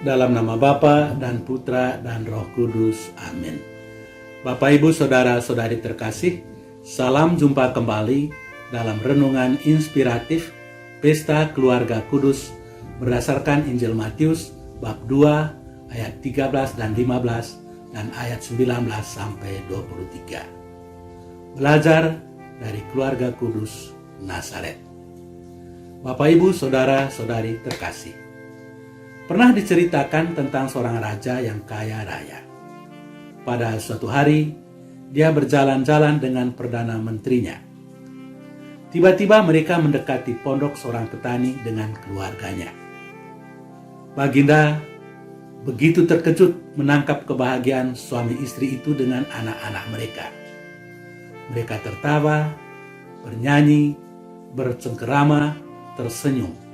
Dalam nama Bapa dan Putra dan Roh Kudus. Amin. Bapak, Ibu, Saudara-saudari terkasih, salam jumpa kembali dalam renungan inspiratif Pesta Keluarga Kudus berdasarkan Injil Matius bab 2 ayat 13 dan 15 dan ayat 19 sampai 23. Belajar dari keluarga kudus Nazaret. Bapak, Ibu, Saudara-saudari terkasih, pernah diceritakan tentang seorang raja yang kaya raya. Pada suatu hari, dia berjalan-jalan dengan Perdana Menterinya. Tiba-tiba mereka mendekati pondok seorang petani dengan keluarganya. Baginda begitu terkejut menangkap kebahagiaan suami istri itu dengan anak-anak mereka. Mereka tertawa, bernyanyi, bercengkerama, tersenyum.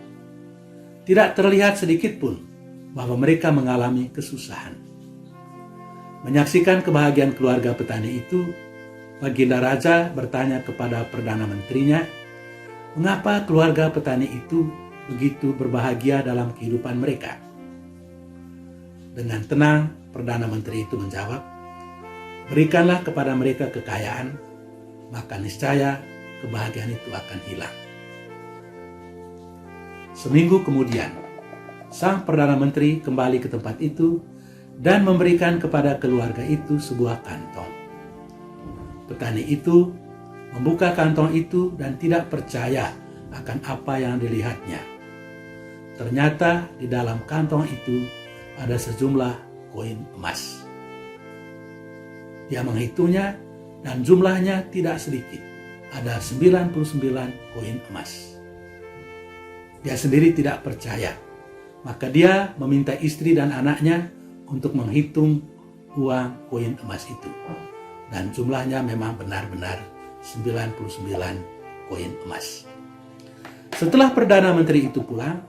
Tidak terlihat sedikit pun bahwa mereka mengalami kesusahan. Menyaksikan kebahagiaan keluarga petani itu, Baginda Raja bertanya kepada Perdana Menterinya, mengapa keluarga petani itu begitu berbahagia dalam kehidupan mereka? Dengan tenang, Perdana Menteri itu menjawab, berikanlah kepada mereka kekayaan, maka niscaya kebahagiaan itu akan hilang. Seminggu kemudian, sang Perdana Menteri kembali ke tempat itu dan memberikan kepada keluarga itu sebuah kantong. Petani itu membuka kantong itu dan tidak percaya akan apa yang dilihatnya. Ternyata di dalam kantong itu ada sejumlah koin emas. Dia menghitungnya dan jumlahnya tidak sedikit. Ada 99 koin emas. Dia sendiri tidak percaya. Maka dia meminta istri dan anaknya untuk menghitung uang koin emas itu. Dan jumlahnya memang benar-benar 99 koin emas. Setelah Perdana Menteri itu pulang,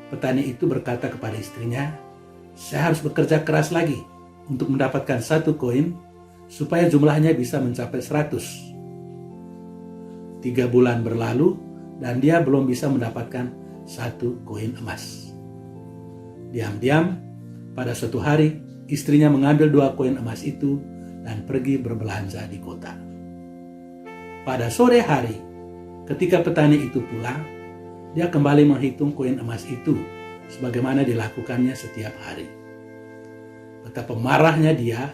petani itu berkata kepada istrinya, saya harus bekerja keras lagi untuk mendapatkan satu koin supaya jumlahnya bisa mencapai 100. 3 bulan berlalu dan dia belum bisa mendapatkan satu koin emas. Diam-diam, pada suatu hari, istrinya mengambil 2 koin emas itu dan pergi berbelanja di kota. Pada sore hari, ketika petani itu pulang, dia kembali menghitung koin emas itu sebagaimana dilakukannya setiap hari. Betapa marahnya dia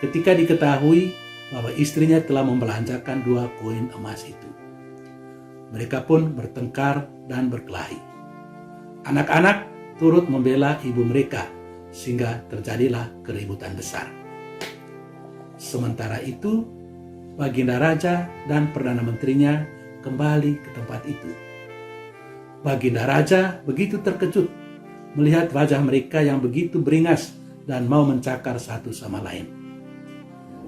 ketika diketahui bahwa istrinya telah membelanjakan 2 koin emas itu. Mereka pun bertengkar dan berkelahi. Anak-anak turut membela ibu mereka sehingga terjadilah keributan besar. Sementara itu, Baginda Raja dan Perdana Menterinya kembali ke tempat itu. Baginda Raja begitu terkejut melihat wajah mereka yang begitu beringas dan mau mencakar satu sama lain.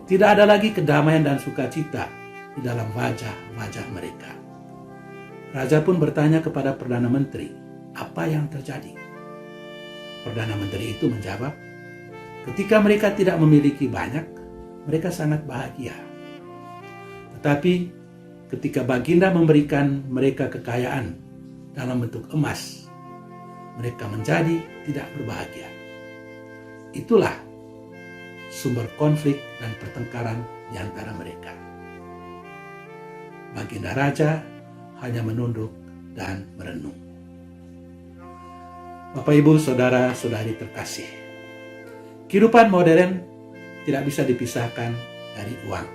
Tidak ada lagi kedamaian dan sukacita di dalam wajah-wajah mereka. Raja pun bertanya kepada Perdana Menteri, apa yang terjadi? Perdana Menteri itu menjawab, ketika mereka tidak memiliki banyak, mereka sangat bahagia. Tetapi ketika Baginda memberikan mereka kekayaan dalam bentuk emas, mereka menjadi tidak berbahagia. Itulah sumber konflik dan pertengkaran di antara mereka. Baginda Raja hanya menunduk dan merenung. Bapak, Ibu, Saudara-saudari terkasih, kehidupan modern tidak bisa dipisahkan dari uang.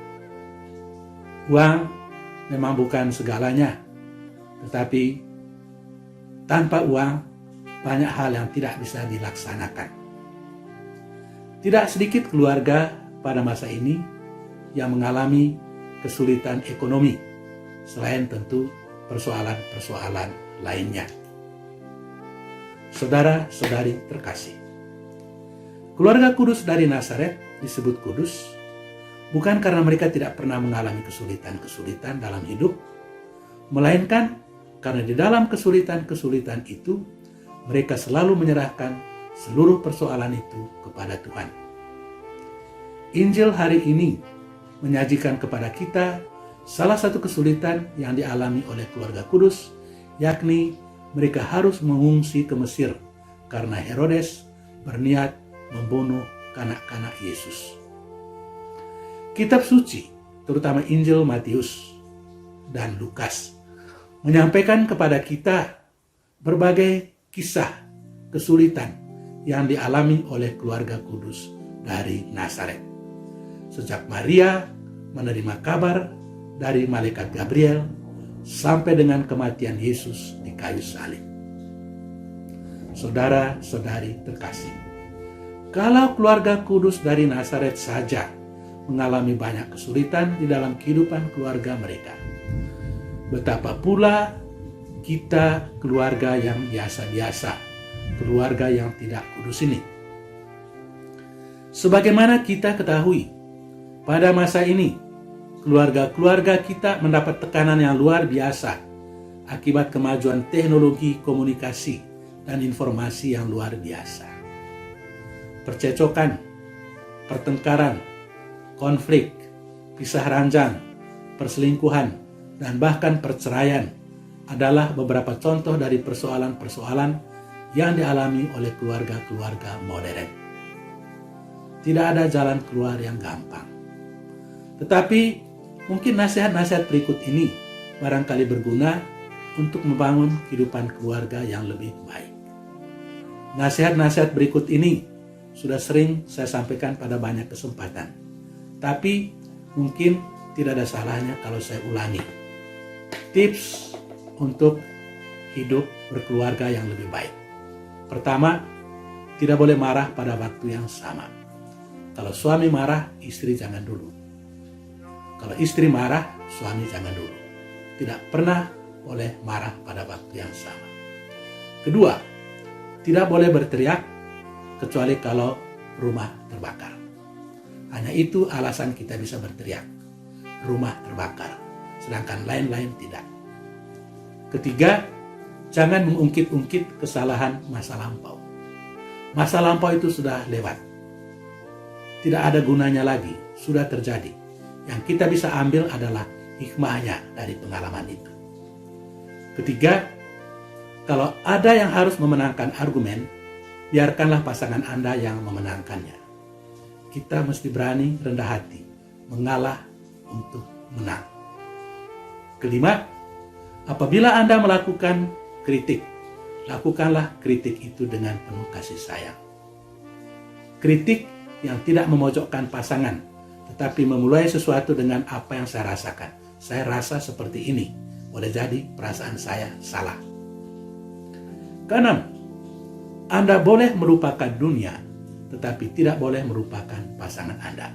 Uang memang bukan segalanya, tetapi tanpa uang banyak hal yang tidak bisa dilaksanakan. Tidak sedikit keluarga pada masa ini yang mengalami kesulitan ekonomi, selain tentu persoalan-persoalan lainnya. Saudara-saudari terkasih, keluarga kudus dari Nazaret disebut kudus bukan karena mereka tidak pernah mengalami kesulitan-kesulitan dalam hidup, melainkan karena di dalam kesulitan-kesulitan itu mereka selalu menyerahkan seluruh persoalan itu kepada Tuhan. Injil hari ini menyajikan kepada kita salah satu kesulitan yang dialami oleh keluarga kudus, yakni mereka harus mengungsi ke Mesir karena Herodes berniat membunuh kanak-kanak Yesus. Kitab suci, terutama Injil Matius dan Lukas, menyampaikan kepada kita berbagai kisah kesulitan yang dialami oleh keluarga kudus dari Nazaret. Sejak Maria menerima kabar dari malaikat Gabriel sampai dengan kematian Yesus di kayu salib. Saudara-saudari terkasih, kalau keluarga kudus dari Nazaret saja mengalami banyak kesulitan di dalam kehidupan keluarga mereka, betapa pula kita keluarga yang biasa-biasa, keluarga yang tidak kudus ini. Sebagaimana kita ketahui, pada masa ini, keluarga-keluarga kita mendapat tekanan yang luar biasa akibat kemajuan teknologi komunikasi dan informasi yang luar biasa. Percecokan, pertengkaran, konflik, pisah ranjang, perselingkuhan, dan bahkan perceraian adalah beberapa contoh dari persoalan-persoalan yang dialami oleh keluarga-keluarga modern. Tidak ada jalan keluar yang gampang. Tetapi mungkin nasihat-nasihat berikut ini barangkali berguna untuk membangun kehidupan keluarga yang lebih baik. Nasihat-nasihat berikut ini sudah sering saya sampaikan pada banyak kesempatan. Tapi mungkin tidak ada salahnya kalau saya ulangi. Tips untuk hidup berkeluarga yang lebih baik. Pertama, tidak boleh marah pada waktu yang sama. Kalau suami marah, istri jangan dulu. Kalau istri marah, suami jangan dulu. Tidak pernah boleh marah pada waktu yang sama. Kedua, tidak boleh berteriak kecuali kalau rumah terbakar. Hanya itu alasan kita bisa berteriak. Rumah terbakar, sedangkan lain-lain tidak. Ketiga, jangan mengungkit-ungkit kesalahan masa lampau. Masa lampau itu sudah lewat. Tidak ada gunanya lagi, sudah terjadi. Yang kita bisa ambil adalah hikmahnya dari pengalaman itu. Ketiga, kalau ada yang harus memenangkan argumen, biarkanlah pasangan Anda yang memenangkannya. Kita mesti berani rendah hati, mengalah untuk menang. Kelima, apabila Anda melakukan kritik, lakukanlah kritik itu dengan penuh kasih sayang. Kritik yang tidak memojokkan pasangan, tetapi memulai sesuatu dengan apa yang saya rasakan. Saya rasa seperti ini, boleh jadi perasaan saya salah. Keenam, Anda boleh melupakan dunia, tetapi tidak boleh melupakan pasangan Anda.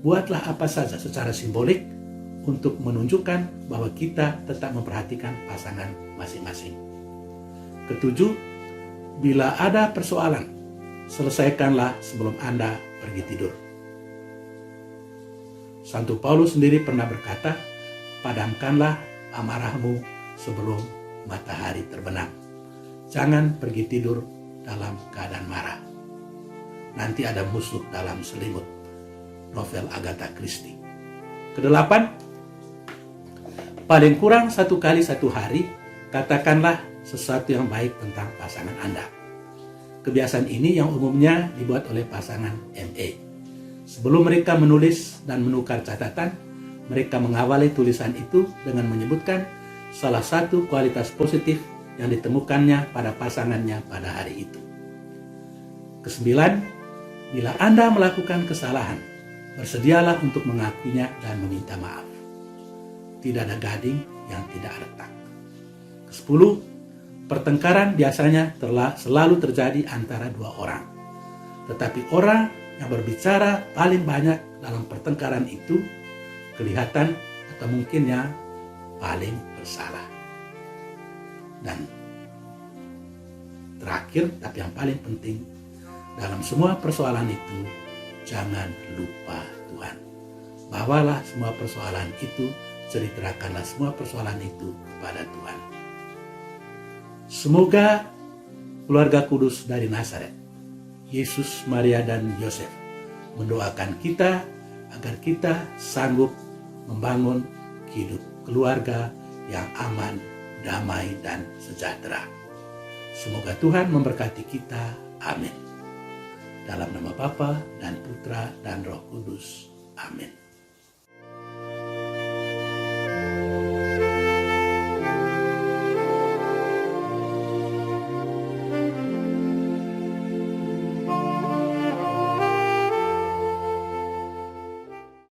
Buatlah apa saja secara simbolik untuk menunjukkan bahwa kita tetap memperhatikan pasangan masing-masing. Ketujuh, bila ada persoalan, selesaikanlah sebelum Anda pergi tidur. Santo Paulus sendiri pernah berkata, padamkanlah amarahmu sebelum matahari terbenam. Jangan pergi tidur dalam keadaan marah. Nanti ada musuh dalam selimut. Novel Agatha Christie. Kedelapan, paling kurang 1 kali 1 hari, katakanlah sesuatu yang baik tentang pasangan Anda. Kebiasaan ini yang umumnya dibuat oleh pasangan MA. Sebelum mereka menulis dan menukar catatan, mereka mengawali tulisan itu dengan menyebutkan salah satu kualitas positif yang ditemukannya pada pasangannya pada hari itu. Kesembilan, bila Anda melakukan kesalahan, bersedialah untuk mengakuinya dan meminta maaf. Tidak ada gading yang tidak retak. Kesepuluh, pertengkaran biasanya selalu terjadi antara 2 orang. Tetapi orang yang berbicara paling banyak dalam pertengkaran itu kelihatan atau mungkin yang paling bersalah. Dan terakhir, tapi yang paling penting, dalam semua persoalan itu, jangan lupa Tuhan. Bawalah semua persoalan itu, ceritakanlah semua persoalan itu kepada Tuhan. Semoga keluarga kudus dari Nazaret, Yesus, Maria, dan Yosef, mendoakan kita agar kita sanggup membangun hidup keluarga yang aman, damai, dan sejahtera. Semoga Tuhan memberkati kita. Amin. Dalam nama Bapa dan Putra dan Roh Kudus. Amin.